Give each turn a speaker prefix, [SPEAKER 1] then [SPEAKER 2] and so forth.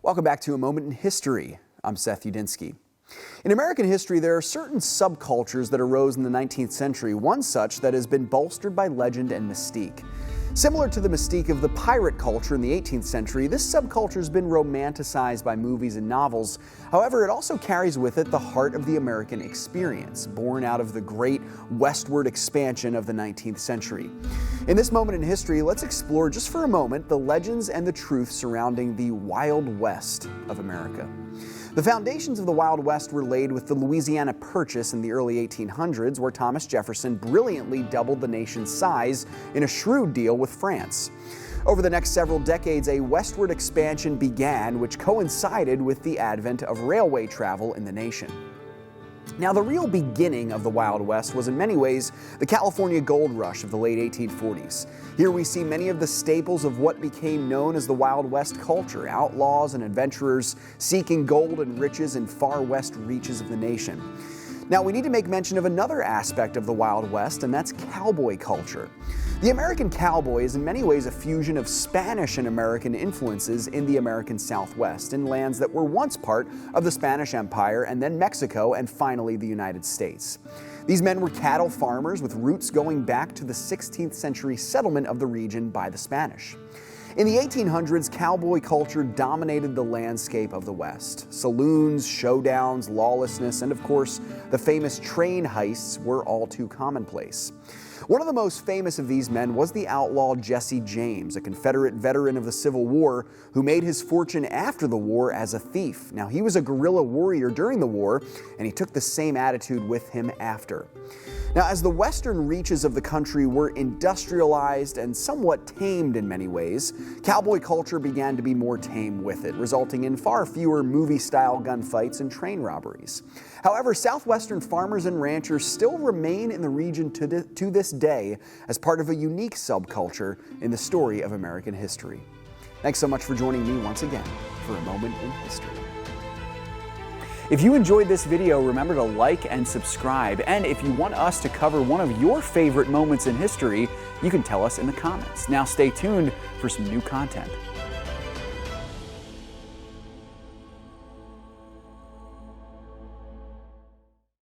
[SPEAKER 1] Welcome back to A Moment in History. I'm 𝙏𝙚𝙚 𝙒𝙚𝙨. In American history, there are certain subcultures that arose in the 19th century, one such that has been bolstered by legend and mystique. Similar to the mystique of the pirate culture in the 18th century, this subculture has been romanticized by movies and novels. However, it also carries with it the heart of the American experience, born out of the great westward expansion of the 19th century. In this moment in history, let's explore just for a moment the legends and the truth surrounding the Wild West of America. The foundations of the Wild West were laid with the Louisiana Purchase in the early 1800s, where Thomas Jefferson brilliantly doubled the nation's size in a shrewd deal with France. Over the next several decades, a westward expansion began, which coincided with the advent of railway travel in the nation. Now, the real beginning of the Wild West was in many ways the California gold rush of the late 1840s. Here we see many of the staples of what became known as the Wild West culture, outlaws and adventurers seeking gold and riches in far west reaches of the nation. Now, we need to make mention of another aspect of the Wild West, and that's cowboy culture. The American cowboy is in many ways a fusion of Spanish and American influences in the American Southwest, in lands that were once part of the Spanish Empire, and then Mexico, and finally the United States. These men were cattle farmers with roots going back to the 16th century settlement of the region by the Spanish. In the 1800s, cowboy culture dominated the landscape of the West. Saloons, showdowns, lawlessness, and of course, the famous train heists were all too commonplace. One of the most famous of these men was the outlaw Jesse James, a Confederate veteran of the Civil War who made his fortune after the war as a thief. Now, he was a guerrilla warrior during the war, and he took the same attitude with him after. Now, as the western reaches of the country were industrialized and somewhat tamed in many ways, cowboy culture began to be more tame with it, resulting in far fewer movie-style gunfights and train robberies. However, southwestern farmers and ranchers still remain in the region to this day as part of a unique subculture in the story of American history. Thanks so much for joining me once again for A Moment in History. If you enjoyed this video, remember to like and subscribe. And if you want us to cover one of your favorite moments in history, you can tell us in the comments. Now stay tuned for some new content.